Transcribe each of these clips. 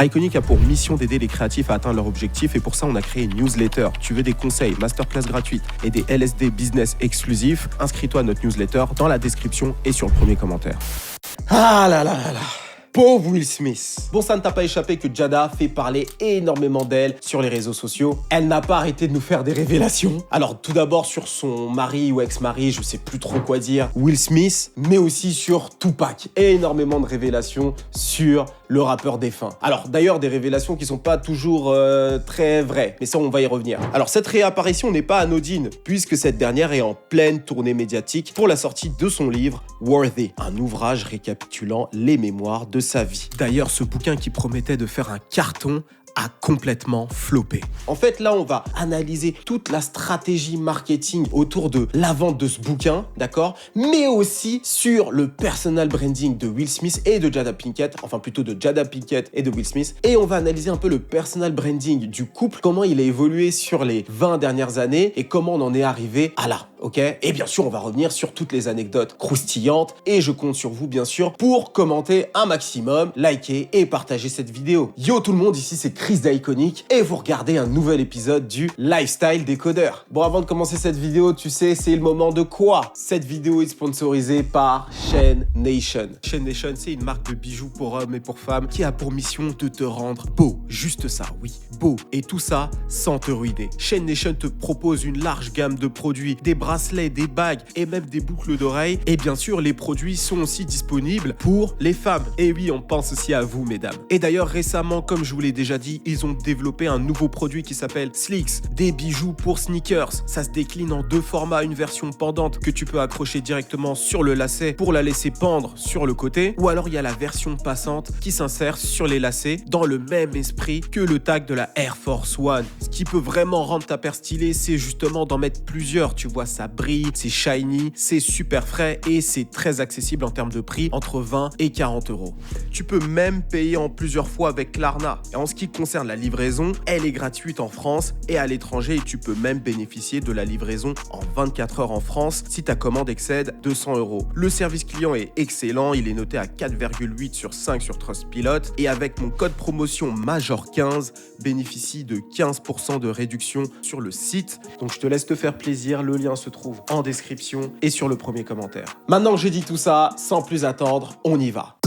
Iconic a pour mission d'aider les créatifs à atteindre leurs objectifs et pour ça on a créé une newsletter. Tu veux des conseils, masterclass gratuites et des LSD business exclusifs? Inscris-toi à notre newsletter dans la description et sur le premier commentaire. Ah là là là là. Pauvre Will Smith. Bon, ça ne t'a pas échappé que Jada fait parler énormément d'elle sur les réseaux sociaux. Elle n'a pas arrêté de nous faire des révélations. Alors, tout d'abord sur son mari ou ex-mari, je sais plus trop quoi dire, Will Smith, mais aussi sur Tupac. Énormément de révélations sur le rappeur défunt. Alors, d'ailleurs, des révélations qui sont pas toujours très vraies, mais ça, on va y revenir. Alors, cette réapparition n'est pas anodine, puisque cette dernière est en pleine tournée médiatique pour la sortie de son livre Worthy, un ouvrage récapitulant les mémoires de sa vie. D'ailleurs, ce bouquin qui promettait de faire un carton a complètement floppé. En fait, là, on va analyser toute la stratégie marketing autour de la vente de ce bouquin, d'accord? Mais aussi sur le personal branding de Will Smith et de Jada Pinkett, enfin plutôt de Jada Pinkett et de Will Smith. Et on va analyser un peu le personal branding du couple, comment il a évolué sur les 20 dernières années et comment on en est arrivé à là, ok? Et bien sûr, on va revenir sur toutes les anecdotes croustillantes et je compte sur vous, bien sûr, pour commenter un maximum, liker et partager cette vidéo. Yo tout le monde, ici c'est Chris d'Iconic et vous regardez un nouvel épisode du Lifestyle Décodeur. Bon, avant de commencer cette vidéo, tu sais, c'est le moment de quoi? Cette vidéo est sponsorisée par Chain Nation. Chain Nation, c'est une marque de bijoux pour hommes et pour femmes qui a pour mission de te rendre beau. Juste ça, oui, beau. Et tout ça sans te ruiner. Chain Nation te propose une large gamme de produits, des bracelets, des bagues et même des boucles d'oreilles. Et bien sûr, les produits sont aussi disponibles pour les femmes. Et oui, on pense aussi à vous, mesdames. Et d'ailleurs, récemment, comme je vous l'ai déjà dit, ils ont développé un nouveau produit qui s'appelle Slicks, des bijoux pour sneakers. Ça se décline en deux formats, une version pendante que tu peux accrocher directement sur le lacet pour la laisser pendre sur le côté, ou alors il y a la version passante qui s'insère sur les lacets dans le même esprit que le tag de la Air Force One. Ce qui peut vraiment rendre ta paire stylée, c'est justement d'en mettre plusieurs. Tu vois, ça brille, c'est shiny, c'est super frais et c'est très accessible en termes de prix, entre 20 et 40 euros. Tu peux même payer en plusieurs fois avec Klarna. Et en ce qui concerne la livraison, elle est gratuite en France et à l'étranger et tu peux même bénéficier de la livraison en 24 heures en France si ta commande excède 200 euros. Le service client est excellent, il est noté à 4,8 sur 5 sur Trustpilot et avec mon code promotion MAJOR15, bénéficie de 15% de réduction sur le site. Donc je te laisse te faire plaisir, le lien se trouve en description et sur le premier commentaire. Maintenant que j'ai dit tout ça, sans plus attendre, on y va.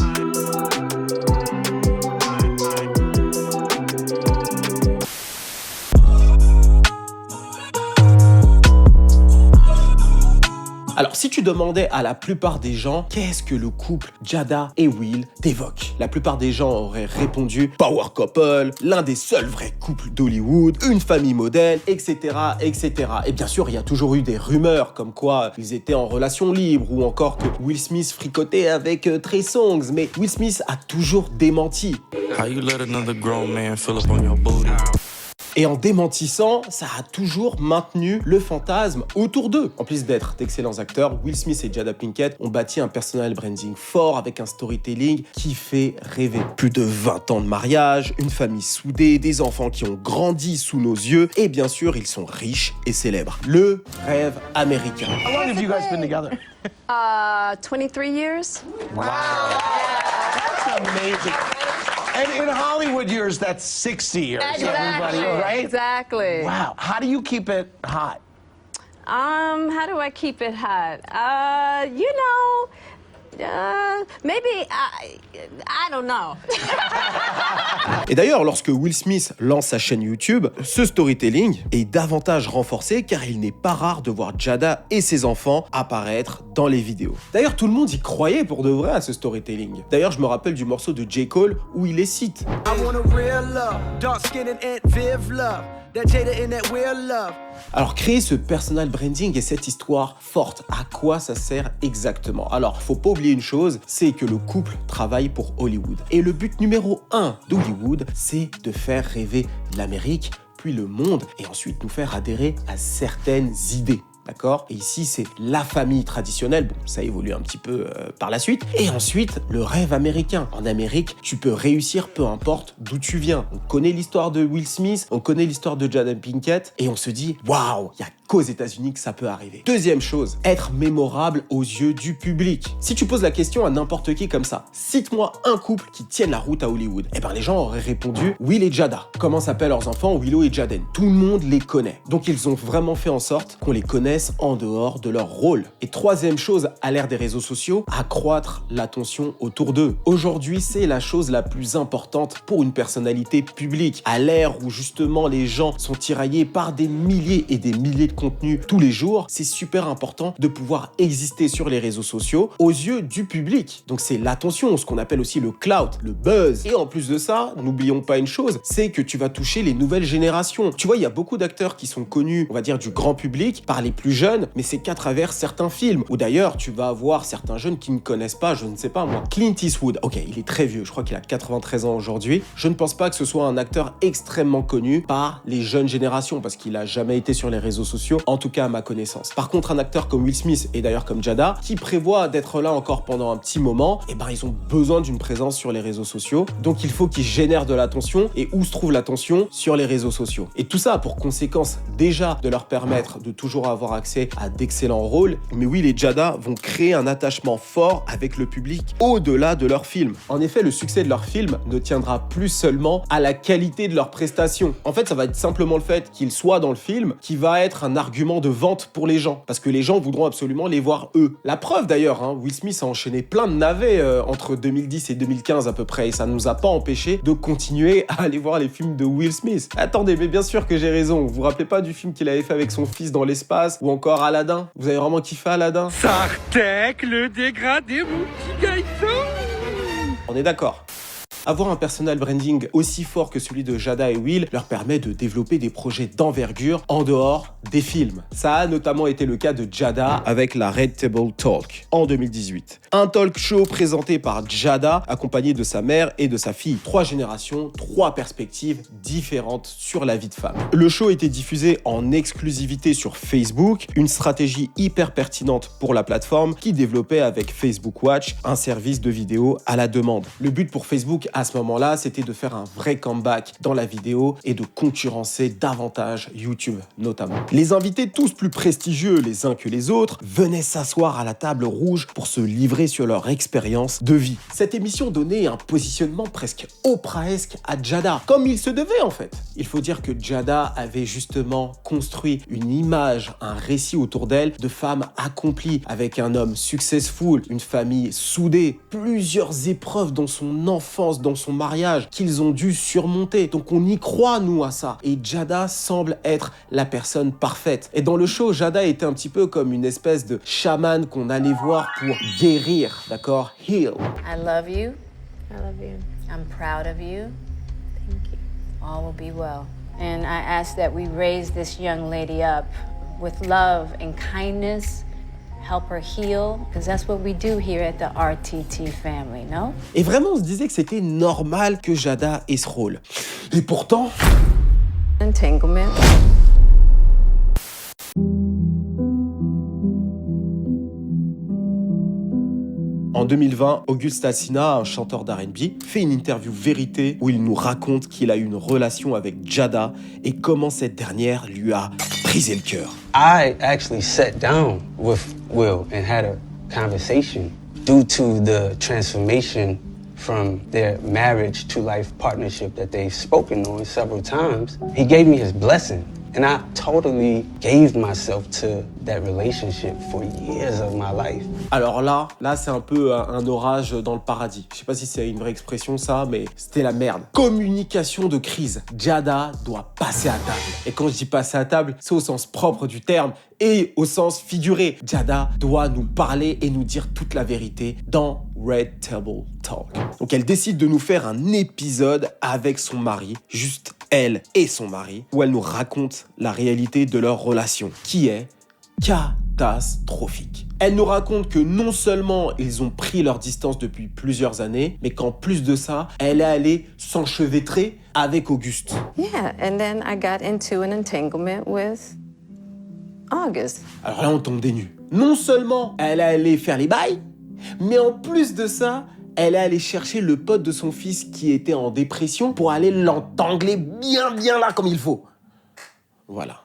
Alors, si tu demandais à la plupart des gens qu'est-ce que le couple Jada et Will t'évoque, la plupart des gens auraient répondu power couple, l'un des seuls vrais couples d'Hollywood, une famille modèle, etc., etc. Et bien sûr, il y a toujours eu des rumeurs comme quoi ils étaient en relation libre ou encore que Will Smith fricotait avec Trey Songz, mais Will Smith a toujours démenti. How you let another grown man fill up on your booty? Et en démentissant, ça a toujours maintenu le fantasme autour d'eux. En plus d'être d'excellents acteurs, Will Smith et Jada Pinkett ont bâti un personal branding fort avec un storytelling qui fait rêver. Plus de 20 ans de mariage, une famille soudée, des enfants qui ont grandi sous nos yeux et bien sûr, ils sont riches et célèbres. Le rêve américain. How long have you guys been together? 23 years. Wow. That's amazing. And in Hollywood years, that's 60 years. Everybody, right? Exactly. Wow. How do you keep it hot? How do I keep it hot? Maybe I don't know. Et d'ailleurs, lorsque Will Smith lance sa chaîne YouTube, ce storytelling est davantage renforcé car il n'est pas rare de voir Jada et ses enfants apparaître dans les vidéos. D'ailleurs, tout le monde y croyait pour de vrai à ce storytelling. D'ailleurs, je me rappelle du morceau de J. Cole où il les cite. Alors, créer ce personal branding et cette histoire forte, à quoi ça sert exactement? Alors, faut pas oublier une chose, c'est que le couple travaille pour Hollywood. Et le but numéro 1 d'Hollywood, c'est de faire rêver l'Amérique, puis le monde, et ensuite nous faire adhérer à certaines idées. D'accord? Et ici, c'est la famille traditionnelle. Bon, ça évolue un petit peu par la suite. Et ensuite, le rêve américain. En Amérique, tu peux réussir peu importe d'où tu viens. On connaît l'histoire de Will Smith, on connaît l'histoire de Jada Pinkett, et on se dit, waouh, il y a qu'aux États-Unis que ça peut arriver. Deuxième chose, être mémorable aux yeux du public. Si tu poses la question à n'importe qui comme ça, cite-moi un couple qui tienne la route à Hollywood. Eh ben les gens auraient répondu Will et Jada. Comment s'appellent leurs enfants? Willow et Jaden. Tout le monde les connaît. Donc ils ont vraiment fait en sorte qu'on les connaisse en dehors de leur rôle. Et troisième chose, à l'ère des réseaux sociaux, accroître l'attention autour d'eux. Aujourd'hui, c'est la chose la plus importante pour une personnalité publique. À l'ère où justement les gens sont tiraillés par des milliers et des milliers de contenus tous les jours, c'est super important de pouvoir exister sur les réseaux sociaux aux yeux du public. Donc c'est l'attention, ce qu'on appelle aussi le clout, le buzz. Et en plus de ça, n'oublions pas une chose, c'est que tu vas toucher les nouvelles générations. Tu vois, il y a beaucoup d'acteurs qui sont connus, on va dire, du grand public par les plus jeunes, mais c'est qu'à travers certains films. Ou d'ailleurs, tu vas avoir certains jeunes qui ne connaissent pas, je ne sais pas moi, Clint Eastwood. Ok, il est très vieux, je crois qu'il a 93 ans aujourd'hui. Je ne pense pas que ce soit un acteur extrêmement connu par les jeunes générations, parce qu'il a jamais été sur les réseaux sociaux, en tout cas à ma connaissance. Par contre, un acteur comme Will Smith, et d'ailleurs comme Jada, qui prévoit d'être là encore pendant un petit moment, eh ben ils ont besoin d'une présence sur les réseaux sociaux. Donc il faut qu'ils génèrent de l'attention. Et où se trouve l'attention? Sur les réseaux sociaux. Et tout ça a pour conséquence déjà de leur permettre de toujours avoir accès à d'excellents rôles. Mais Will et Jada vont créer un attachement fort avec le public au-delà de leur film. En effet, le succès de leur film ne tiendra plus seulement à la qualité de leurs prestations. En fait, ça va être simplement le fait qu'ils soient dans le film qui va être un argument de vente pour les gens. Parce que les gens voudront absolument les voir eux. La preuve d'ailleurs, hein, Will Smith a enchaîné plein de navets entre 2010 et 2015 à peu près. Et ça ne nous a pas empêché de continuer à aller voir les films de Will Smith. Attendez, mais bien sûr que j'ai raison. Vous vous rappelez pas du film qu'il avait fait avec son fils dans l'espace? Ou encore Aladdin? Vous avez vraiment kiffé Aladdin? Sartek, le dégradé, mon petit Gaëtan. On est d'accord. Avoir un personal branding aussi fort que celui de Jada et Will leur permet de développer des projets d'envergure en dehors des films. Ça a notamment été le cas de Jada avec la Red Table Talk en 2018. Un talk show présenté par Jada, accompagné de sa mère et de sa fille. 3 générations, 3 perspectives différentes sur la vie de femme. Le show était diffusé en exclusivité sur Facebook, une stratégie hyper pertinente pour la plateforme qui développait avec Facebook Watch un service de vidéo à la demande. Le but pour Facebook à ce moment-là, c'était de faire un vrai comeback dans la vidéo et de concurrencer davantage YouTube notamment. Les invités, tous plus prestigieux les uns que les autres, venaient s'asseoir à la table rouge pour se livrer sur leur expérience de vie. Cette émission donnait un positionnement presque opraesque à Jada, comme il se devait en fait. Il faut dire que Jada avait justement construit une image, un récit autour d'elle de femme accomplie, avec un homme successful, une famille soudée, plusieurs épreuves dans son enfance, dans son mariage, qu'ils ont dû surmonter. Donc on y croit, nous, à ça. Et Jada semble être la personne parfaite. Et dans le show, Jada était un petit peu comme une espèce de chaman qu'on allait voir pour guérir, d'accord? Heal. I love you. I love you. I'm proud of you. Thank you. All will be well. And I ask that we raise this young lady up with love and kindness. Help her heal, because that's what we do here at the RTT family, no? Et vraiment, on se disait que c'était normal que Jada ait ce rôle. Et pourtant... Entanglement. En 2020, August Alsina, un chanteur d'R&B, fait une interview vérité où il nous raconte qu'il a eu une relation avec Jada et comment cette dernière lui a brisé le cœur. I actually sat down with Will and had a conversation due to the transformation from their marriage to life partnership that they've spoken on several times. He gave me his blessing. And I totally gave myself to that relationship for years of my life. Alors là c'est un peu un orage dans le paradis. Je sais pas si c'est une vraie expression ça, mais c'était la merde. Communication de crise. Jada doit passer à table. Et quand je dis passer à table, c'est au sens propre du terme et au sens figuré. Jada doit nous parler et nous dire toute la vérité dans Red Table Talk. Donc elle décide de nous faire un épisode avec son mari, juste elle et son mari, où elle nous raconte la réalité de leur relation, qui est catastrophique. Elle nous raconte que non seulement ils ont pris leur distance depuis plusieurs années, mais qu'en plus de ça, elle est allée s'enchevêtrer avec Auguste. Yeah, and then I got into an entanglement with August. Alors là, on tombe des nues. Non seulement elle est allée faire les bails, mais en plus de ça, elle est allée chercher le pote de son fils qui était en dépression pour aller l'entangler bien là comme il faut. Voilà.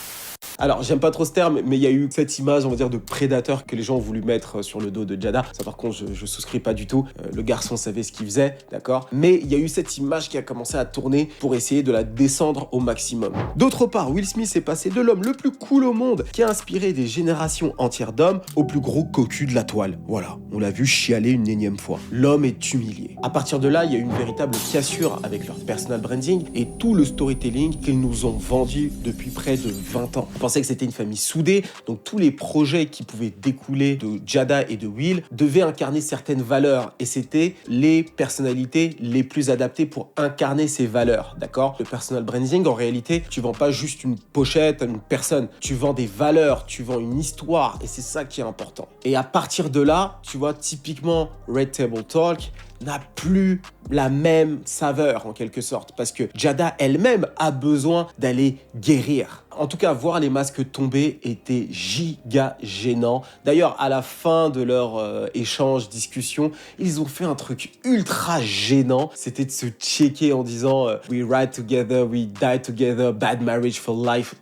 Alors, j'aime pas trop ce terme, mais il y a eu cette image, on va dire, de prédateur que les gens ont voulu mettre sur le dos de Jada. Ça, par contre, je souscris pas du tout. Le garçon savait ce qu'il faisait, d'accord? Mais il y a eu cette image qui a commencé à tourner pour essayer de la descendre au maximum. D'autre part, Will Smith est passé de l'homme le plus cool au monde, qui a inspiré des générations entières d'hommes, au plus gros cocu de la toile. Voilà, on l'a vu chialer une énième fois. L'homme est humilié. À partir de là, il y a eu une véritable cassure avec leur personal branding et tout le storytelling qu'ils nous ont vendu depuis près de 20 ans. On pensait que c'était une famille soudée, donc tous les projets qui pouvaient découler de Jada et de Will devaient incarner certaines valeurs et c'était les personnalités les plus adaptées pour incarner ces valeurs, d'accord? Le personal branding, en réalité, tu vends pas juste une pochette, une personne, tu vends des valeurs, tu vends une histoire et c'est ça qui est important. Et à partir de là, tu vois, typiquement Red Table Talk n'a plus la même saveur en quelque sorte parce que Jada elle-même a besoin d'aller guérir. En tout cas, voir les masques tomber était giga gênant. D'ailleurs, à la fin de leur échange, discussion, ils ont fait un truc ultra gênant. C'était de se checker en disant We ride together, we die together, bad marriage for life.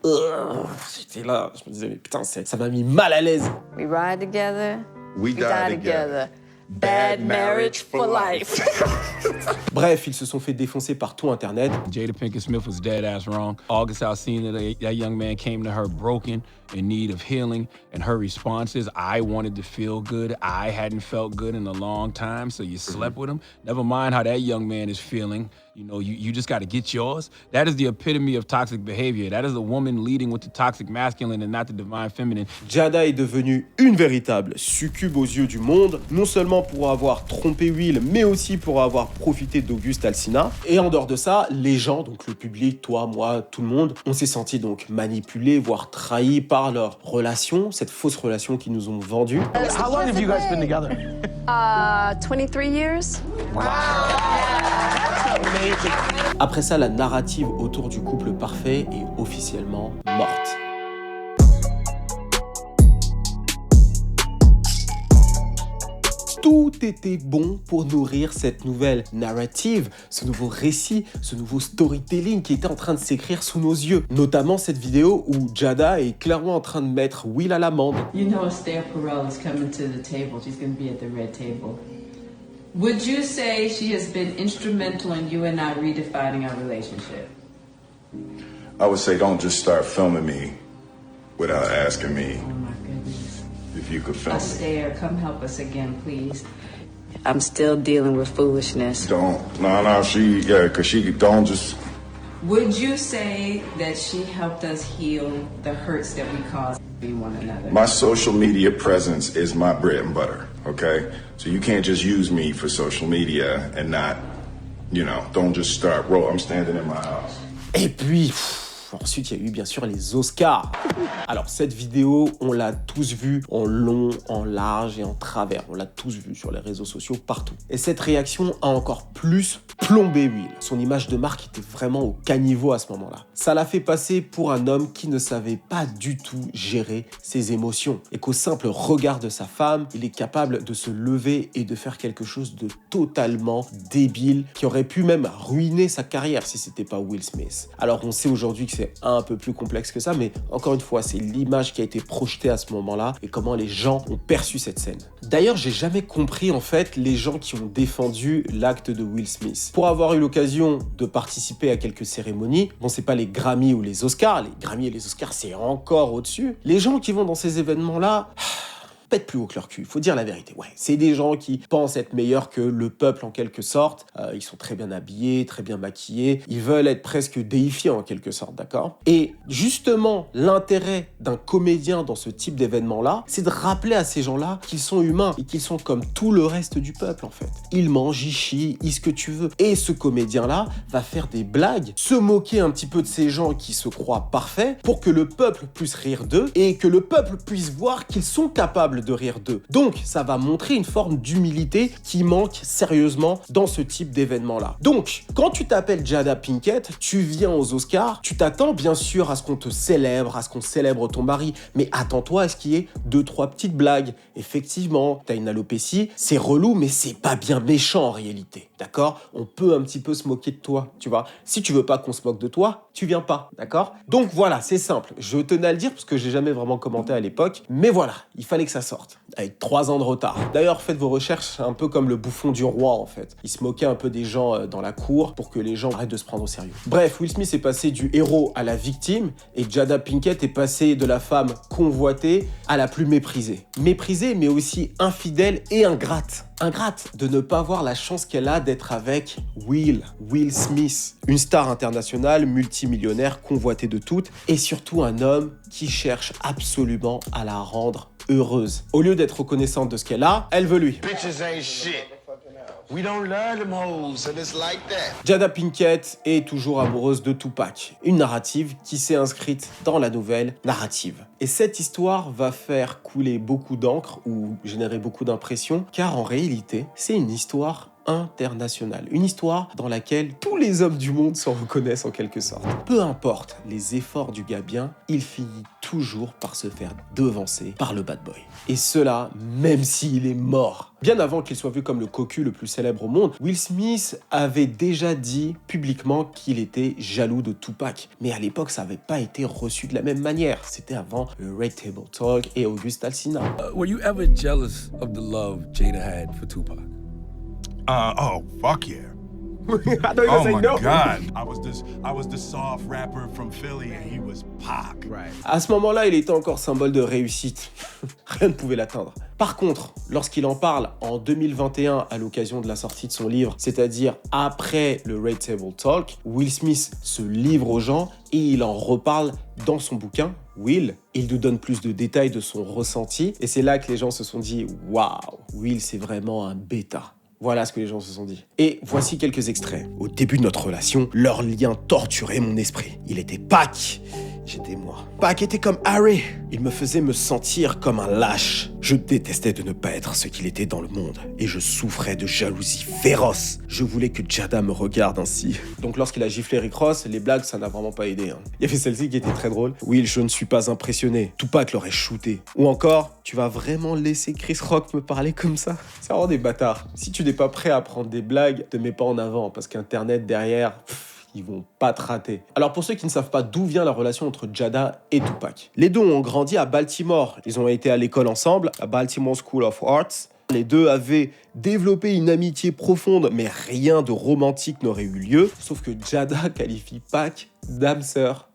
J'étais là, je me disais mais putain, ça m'a mis mal à l'aise. We ride together, We die together. Bad marriage for life. Bref, ils se sont fait défoncer par tout Internet. Jada Pinkett Smith was dead ass wrong. August Alsina, that young man came to her broken, in need of healing, and her response is, I wanted to feel good. I hadn't felt good in a long time, so you slept with him. Never mind how that young man is feeling. You know, you just got to get yours. That is the epitome of toxic behavior. That is a woman leading with the toxic masculine and not the divine feminine. Jada est devenue une véritable succube aux yeux du monde, non seulement pour avoir trompé Will, mais aussi pour avoir profité d'August Alsina. Et en dehors de ça, les gens, donc le public, toi, moi, tout le monde, on s'est senti donc manipulés, voire trahis par leur relation, cette fausse relation qu'ils nous ont vendue. How long have you guys been together? 23 years. Amazing. Après ça, la narrative autour du couple parfait est officiellement morte. Tout était bon pour nourrir cette nouvelle narrative, ce nouveau récit, ce nouveau storytelling qui était en train de s'écrire sous nos yeux. Notamment cette vidéo où Jada est clairement en train de mettre Will à l'amende. You know Esther Perel is coming to the table. She's going to be at the red table. Would you say she has been instrumental in you and I redefining our relationship? I would say don't just start filming me without asking me Oh my goodness. if you could film me. Esther, come help us again, please. I'm still dealing with foolishness. Don't, because she don't just, Would you say that she helped us heal the hurts that we caused one another? my social media presence is my bread and butter, okay? So you can't just use me for social media and not, don't just start I'm standing in my house. Et puis, ensuite, il y a eu bien sûr les Oscars. Alors, cette vidéo, on l'a tous vue en long, en large et en travers. On l'a tous vue sur les réseaux sociaux, partout. Et cette réaction a encore plus plombé Will. Son image de marque était vraiment au caniveau à ce moment-là. Ça l'a fait passer pour un homme qui ne savait pas du tout gérer ses émotions. Et qu'au simple regard de sa femme, il est capable de se lever et de faire quelque chose de totalement débile, qui aurait pu même ruiner sa carrière si c'était pas Will Smith. Alors, on sait aujourd'hui que c'est un peu plus complexe que ça, mais encore une fois, c'est l'image qui a été projetée à ce moment-là et comment les gens ont perçu cette scène. D'ailleurs, j'ai jamais compris en fait les gens qui ont défendu l'acte de Will Smith. Pour avoir eu l'occasion de participer à quelques cérémonies, bon, c'est pas les Grammys ou les Oscars, les Grammys et les Oscars, c'est encore au-dessus. Les gens qui vont dans ces événements-là, pètent plus haut que leur cul, faut dire la vérité. Ouais, c'est des gens qui pensent être meilleurs que le peuple en quelque sorte. Ils sont très bien habillés, très bien maquillés. Ils veulent être presque déifiés en quelque sorte, d'accord? Et justement, l'intérêt d'un comédien dans ce type d'événement-là, c'est de rappeler à ces gens-là qu'ils sont humains et qu'ils sont comme tout le reste du peuple en fait. Ils mangent, ils chient, ils ce que tu veux. Et ce comédien-là va faire des blagues, se moquer un petit peu de ces gens qui se croient parfaits pour que le peuple puisse rire d'eux et que le peuple puisse voir qu'ils sont capables de rire d'eux. Donc, ça va montrer une forme d'humilité qui manque sérieusement dans ce type d'événement-là. Donc, quand tu t'appelles Jada Pinkett, tu viens aux Oscars, tu t'attends bien sûr à ce qu'on te célèbre, à ce qu'on célèbre ton mari, mais attends-toi à ce qu'il y ait 2-3 petites blagues. Effectivement, t'as une alopécie, c'est relou, mais c'est pas bien méchant en réalité, d'accord? On peut un petit peu se moquer de toi, tu vois. Si tu veux pas qu'on se moque de toi, tu viens pas, d'accord? Donc voilà, c'est simple. Je tenais à le dire parce que j'ai jamais vraiment commenté à l'époque, mais voilà, il fallait que ça sorte, avec 3 ans de retard. D'ailleurs, faites vos recherches un peu comme le bouffon du roi, en fait. Il se moquait un peu des gens dans la cour pour que les gens arrêtent de se prendre au sérieux. Bref, Will Smith est passé du héros à la victime, et Jada Pinkett est passée de la femme convoitée à la plus méprisée. Méprisée, mais aussi infidèle et ingrate. Ingrate de ne pas voir la chance qu'elle a d'être avec Will Smith, une star internationale, multimillionnaire, convoitée de toutes, et surtout un homme qui cherche absolument à la rendre heureuse. Au lieu d'être reconnaissante de ce qu'elle a, elle veut lui. Bitches ain't shit. We don't love them hoes, and it's like that. Jada Pinkett est toujours amoureuse de Tupac, une narrative qui s'est inscrite dans la nouvelle narrative. Et cette histoire va faire couler beaucoup d'encre ou générer beaucoup d'impressions, car en réalité, c'est une histoire internationale. Une histoire dans laquelle tous les hommes du monde s'en reconnaissent en quelque sorte. Peu importe les efforts du gars bien, il finit toujours par se faire devancer par le bad boy. Et cela, même s'il est mort. Bien avant qu'il soit vu comme le cocu le plus célèbre au monde, Will Smith avait déjà dit publiquement qu'il était jaloux de Tupac. Mais à l'époque, ça n'avait pas été reçu de la même manière. C'était avant le Red Table Talk et August Alsina. Were you ever jealous of the love Jada had for Tupac? Oh, fuck yeah. I know you're Oh say my no. God. I was the soft rapper from Philly and he was Pac. Right. À ce moment-là, il était encore symbole de réussite. Rien ne pouvait l'atteindre. Par contre, lorsqu'il en parle en 2021 à l'occasion de la sortie de son livre, c'est-à-dire après le Red Table Talk, Will Smith se livre aux gens et il en reparle dans son bouquin, Will. Il nous donne plus de détails de son ressenti et c'est là que les gens se sont dit « Waouh, Will c'est vraiment un bêta ». Voilà ce que les gens se sont dit. Et voici quelques extraits. Au début de notre relation, leur lien torturait mon esprit. Il était Pac, j'étais moi. Pac était comme Harry. Il me faisait me sentir comme un lâche. Je détestais de ne pas être ce qu'il était dans le monde. Et je souffrais de jalousie féroce. Je voulais que Jada me regarde ainsi. Donc lorsqu'il a giflé Rick Ross, les blagues, ça n'a vraiment pas aidé. Il y avait celle-ci qui était très drôle. Will, je ne suis pas impressionné. Tupac l'aurait shooté. Ou encore, tu vas vraiment laisser Chris Rock me parler comme ça? C'est vraiment des bâtards. Si tu n'es pas prêt à prendre des blagues, te mets pas en avant. Parce qu'Internet derrière... ils vont pas te rater. Alors pour ceux qui ne savent pas d'où vient la relation entre Jada et Tupac, les deux ont grandi à Baltimore. Ils ont été à l'école ensemble, à Baltimore School of Arts. Les deux avaient développé une amitié profonde, mais rien de romantique n'aurait eu lieu. Sauf que Jada qualifie Pac d'âme sœur.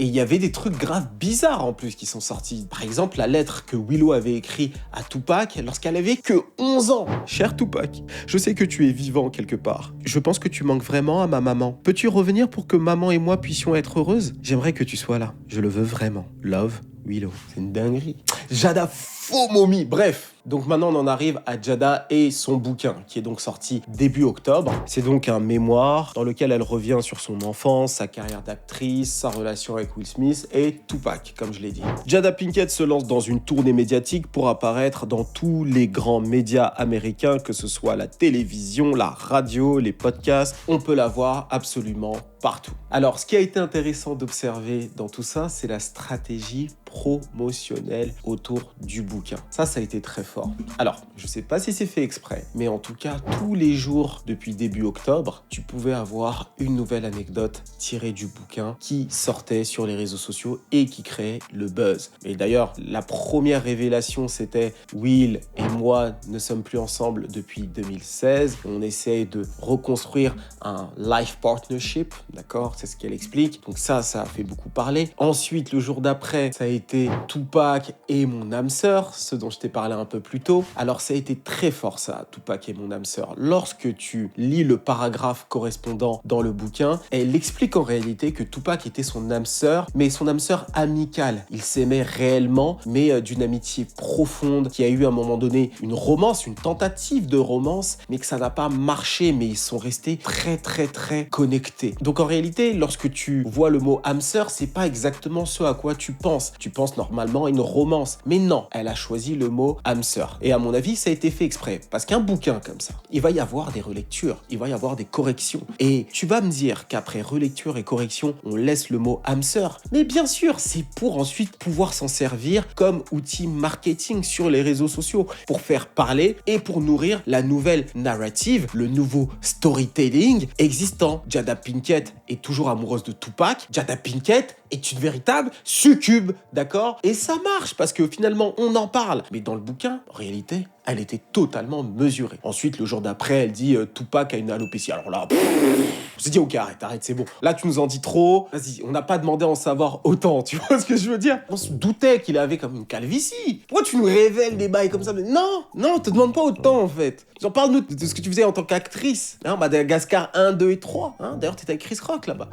Et il y avait des trucs graves bizarres en plus qui sont sortis. Par exemple, la lettre que Willow avait écrite à Tupac lorsqu'elle avait que 11 ans. Cher Tupac, je sais que tu es vivant quelque part. Je pense que tu manques vraiment à ma maman. Peux-tu revenir pour que maman et moi puissions être heureuses? J'aimerais que tu sois là. Je le veux vraiment. Love, Willow. C'est une dinguerie. Jada faux momie. Bref. Donc maintenant, on en arrive à Jada et son bouquin, qui est donc sorti début octobre. C'est donc un mémoire dans lequel elle revient sur son enfance, sa carrière d'actrice, sa relation avec Will Smith et Tupac, comme je l'ai dit. Jada Pinkett se lance dans une tournée médiatique pour apparaître dans tous les grands médias américains, que ce soit la télévision, la radio, les podcasts. On peut la voir absolument partout. Alors, ce qui a été intéressant d'observer dans tout ça, c'est la stratégie promotionnelle autour du bouquin. Ça a été très fort. Alors, je sais pas si c'est fait exprès, mais en tout cas, tous les jours depuis début octobre, tu pouvais avoir une nouvelle anecdote tirée du bouquin qui sortait sur les réseaux sociaux et qui créait le buzz. Et d'ailleurs, la première révélation, c'était Will et moi ne sommes plus ensemble depuis 2016. On essaie de reconstruire un life partnership, d'accord? C'est ce qu'elle explique. Donc ça a fait beaucoup parler. Ensuite, le jour d'après, ça a été Tupac et mon âme sœur, ce dont je t'ai parlé un peu plus tôt. Alors ça a été très fort ça, Tupac et mon âme sœur. Lorsque tu lis le paragraphe correspondant dans le bouquin, elle explique en réalité que Tupac était son âme sœur, mais son âme sœur amicale. Ils s'aimaient réellement, mais d'une amitié profonde, qui a eu à un moment donné une romance, une tentative de romance, mais que ça n'a pas marché, mais ils sont restés très connectés. Donc en réalité, lorsque tu vois le mot âme sœur, c'est pas exactement ce à quoi tu penses. Tu penses normalement à une romance. Mais non, elle a choisi le mot âme sœur. Et à mon avis, ça a été fait exprès. Parce qu'un bouquin comme ça, il va y avoir des relectures, il va y avoir des corrections. Et tu vas me dire qu'après relecture et correction, on laisse le mot âme sœur. Mais bien sûr, c'est pour ensuite pouvoir s'en servir comme outil marketing sur les réseaux sociaux, pour faire parler et pour nourrir la nouvelle narrative, le nouveau storytelling existant. Jada Pinkett est toujours amoureuse de Tupac. Jada Pinkett est une véritable succube, d'accord? Et ça marche parce que finalement, on en parle. Mais dans le bouquin, en réalité, elle était totalement mesurée. Ensuite, le jour d'après, elle dit Tupac a une alopécie. Alors là, on s'est dit ok, arrête, c'est bon. Là, tu nous en dis trop. Vas-y, on n'a pas demandé à en savoir autant. Tu vois ce que je veux dire? On se doutait qu'il avait comme une calvitie. Pourquoi tu nous révèles des bails comme ça? Mais non, on te demande pas autant en fait. J'en parle de ce que tu faisais en tant qu'actrice. Hein, Madagascar 1, 2 et 3. Hein, d'ailleurs, t'étais avec Chris Rock là-bas.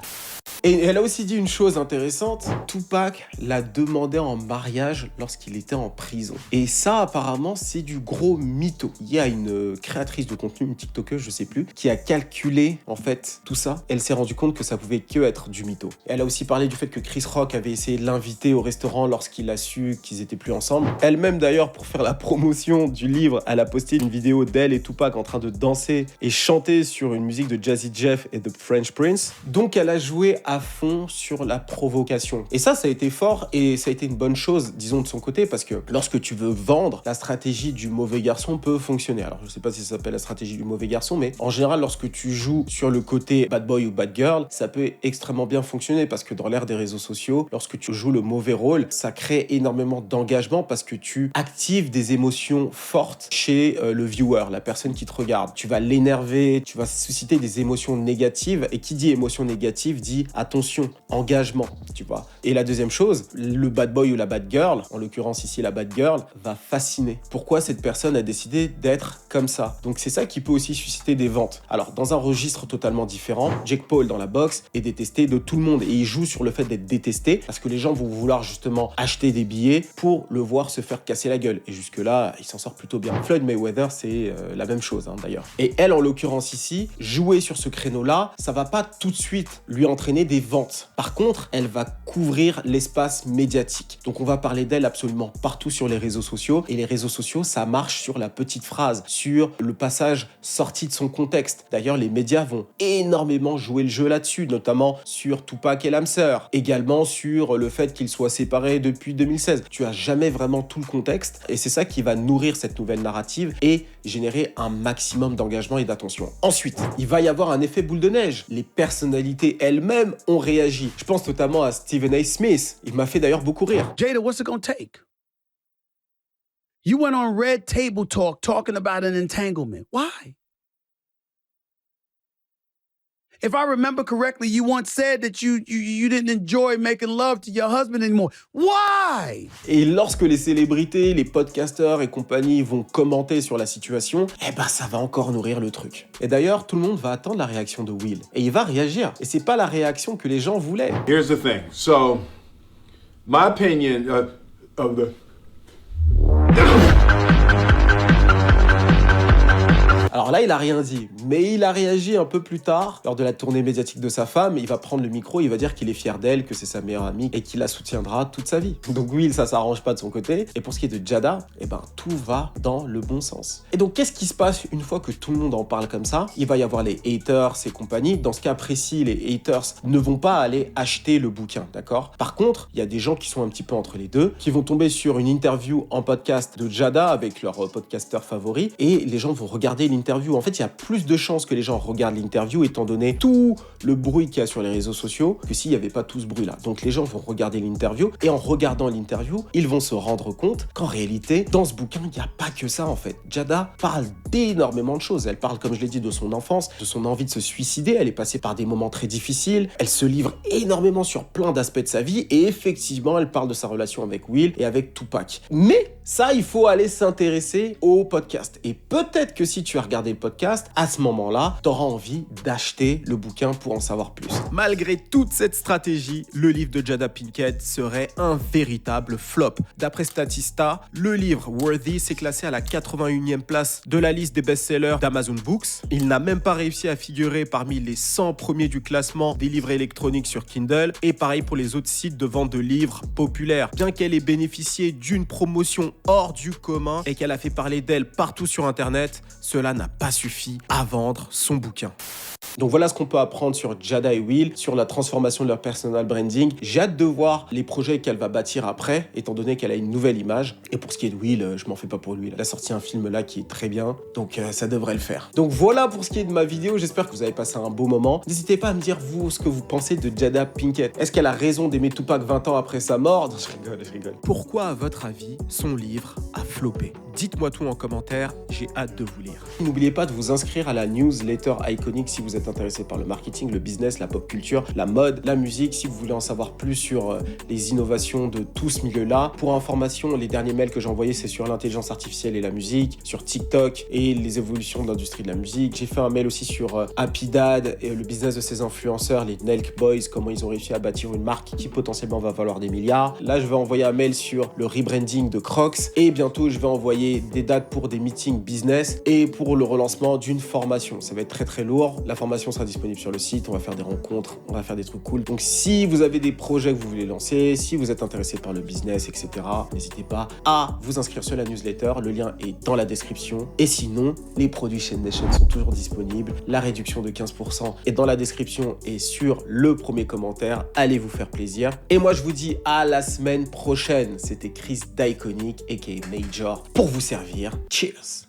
Et elle a aussi dit une chose intéressante. Tupac l'a demandé en mariage lorsqu'il était en prison. Et ça, apparemment, c'est du gros mytho. Il y a une créatrice de contenu, une TikTokeuse, je sais plus, qui a calculé, en fait, tout ça. Elle s'est rendue compte que ça pouvait que être du mytho. Elle a aussi parlé du fait que Chris Rock avait essayé de l'inviter au restaurant lorsqu'il a su qu'ils étaient plus ensemble. Elle-même, d'ailleurs, pour faire la promotion du livre, elle a posté une vidéo d'elle et Tupac en train de danser et chanter sur une musique de Jazzy Jeff et The French Prince. Donc, elle a joué à fond sur la provocation. Et ça a été fort et ça a été une bonne chose, disons, de son côté, parce que lorsque tu veux vendre, la stratégie du mauvais garçon peut fonctionner. Alors, je sais pas si ça s'appelle la stratégie du mauvais garçon, mais en général, lorsque tu joues sur le côté bad boy ou bad girl, ça peut extrêmement bien fonctionner parce que dans l'ère des réseaux sociaux, lorsque tu joues le mauvais rôle, ça crée énormément d'engagement parce que tu actives des émotions fortes chez le viewer, la personne qui te regarde. Tu vas l'énerver, tu vas susciter des émotions négatives, et qui dit émotion négative dit attention, engagement, tu vois. Et la deuxième chose, le bad boy ou la bad girl, en l'occurrence ici la bad girl, va fasciner. Pourquoi cette personne a décidé d'être comme ça? Donc c'est ça qui peut aussi susciter des ventes. Alors dans un registre totalement différent, Jake Paul dans la boxe est détesté de tout le monde et il joue sur le fait d'être détesté parce que les gens vont vouloir justement acheter des billets pour le voir se faire casser la gueule. Et jusque là, il s'en sort plutôt bien. Floyd Mayweather, c'est la même chose d'ailleurs. Et elle, en l'occurrence ici, jouer sur ce créneau-là, ça va pas tout de suite lui entraîner des ventes. Par contre, elle va couvrir l'espace médiatique. Donc on va parler d'elle absolument partout sur les réseaux sociaux. Et les réseaux sociaux, ça marche sur la petite phrase, sur le passage sorti de son contexte. D'ailleurs, les médias vont énormément jouer le jeu là-dessus, notamment sur Tupac et l'âme sœur. Également sur le fait qu'ils soient séparés depuis 2016. Tu as jamais vraiment tout le contexte. Et c'est ça qui va nourrir cette nouvelle narrative et générer un maximum d'engagement et d'attention. Ensuite, il va y avoir un effet boule de neige. Les personnalités elles-mêmes ont réagi. Je pense notamment à Stephen A. Smith. Il m'a fait d'ailleurs beaucoup rire. Jada, what's it gonna take? You went on Red Table Talk talking about an entanglement. Why? If I remember correctly, you once said that you didn't enjoy making love to your husband anymore. Why? Et lorsque les célébrités, les podcasteurs et compagnie vont commenter sur la situation, ça va encore nourrir le truc. Et d'ailleurs, tout le monde va attendre la réaction de Will. Et il va réagir. Et c'est pas la réaction que les gens voulaient. Here's the thing. So, my opinion of the... Alors là, il a rien dit, mais il a réagi un peu plus tard, lors de la tournée médiatique de sa femme. Il va prendre le micro, il va dire qu'il est fier d'elle, que c'est sa meilleure amie et qu'il la soutiendra toute sa vie. Donc Will, ça s'arrange pas de son côté. Et pour ce qui est de Jada, tout va dans le bon sens. Et donc, qu'est-ce qui se passe une fois que tout le monde en parle comme ça? Il va y avoir les haters et compagnie. Dans ce cas précis, les haters ne vont pas aller acheter le bouquin, d'accord? Par contre, il y a des gens qui sont un petit peu entre les deux, qui vont tomber sur une interview en podcast de Jada avec leur podcasteur favori, et les gens vont regarder l'interview. En fait, il y a plus de chances que les gens regardent l'interview étant donné tout le bruit qu'il y a sur les réseaux sociaux que s'il n'y avait pas tout ce bruit-là. Donc les gens vont regarder l'interview et en regardant l'interview, ils vont se rendre compte qu'en réalité, dans ce bouquin, il n'y a pas que ça en fait. Jada parle d'énormément de choses. Elle parle, comme je l'ai dit, de son enfance, de son envie de se suicider. Elle est passée par des moments très difficiles. Elle se livre énormément sur plein d'aspects de sa vie et effectivement, elle parle de sa relation avec Will et avec Tupac. Mais ça, il faut aller s'intéresser au podcast. Et peut-être que si tu as regardé regarder le podcast, à ce moment-là, tu auras envie d'acheter le bouquin pour en savoir plus. Malgré toute cette stratégie, le livre de Jada Pinkett serait un véritable flop. D'après Statista, le livre Worthy s'est classé à la 81e place de la liste des best-sellers d'Amazon Books. Il n'a même pas réussi à figurer parmi les 100 premiers du classement des livres électroniques sur Kindle, et pareil pour les autres sites de vente de livres populaires. Bien qu'elle ait bénéficié d'une promotion hors du commun et qu'elle a fait parler d'elle partout sur Internet, cela n'a pas suffi à vendre son bouquin. Donc voilà ce qu'on peut apprendre sur Jada et Will, sur la transformation de leur personal branding. J'ai hâte de voir les projets qu'elle va bâtir après, étant donné qu'elle a une nouvelle image. Et pour ce qui est de Will, je m'en fais pas pour lui. Elle a sorti un film là qui est très bien, donc ça devrait le faire. Donc voilà pour ce qui est de ma vidéo, j'espère que vous avez passé un beau moment. N'hésitez pas à me dire vous ce que vous pensez de Jada Pinkett. Est-ce qu'elle a raison d'aimer Tupac 20 ans après sa mort? Non, je rigole. Pourquoi, à votre avis, son livre a floppé? Dites-moi tout en commentaire, j'ai hâte de vous lire. N'oubliez pas de vous inscrire à la newsletter Iconic si vous êtes intéressé par le marketing, le business, la pop culture, la mode, la musique, si vous voulez en savoir plus sur les innovations de tout ce milieu-là. Pour information, les derniers mails que j'ai envoyés, c'est sur l'intelligence artificielle et la musique, sur TikTok et les évolutions de l'industrie de la musique. J'ai fait un mail aussi sur Happy Dad et le business de ses influenceurs, les Nelk Boys, comment ils ont réussi à bâtir une marque qui potentiellement va valoir des milliards. Là, je vais envoyer un mail sur le rebranding de Crocs et bientôt, je vais envoyer des dates pour des meetings business et pour le relancement d'une formation. Ça va être très très lourd. La formation sera disponible sur le site, on va faire des rencontres, on va faire des trucs cool. Donc si vous avez des projets que vous voulez lancer, si vous êtes intéressé par le business, etc., n'hésitez pas à vous inscrire sur la newsletter. Le lien est dans la description. Et sinon, les produits Chain Nation sont toujours disponibles. La réduction de 15% est dans la description et sur le premier commentaire. Allez vous faire plaisir. Et moi, je vous dis à la semaine prochaine. C'était Chris d'Iconic, aka Major, pour vous servir. Cheers!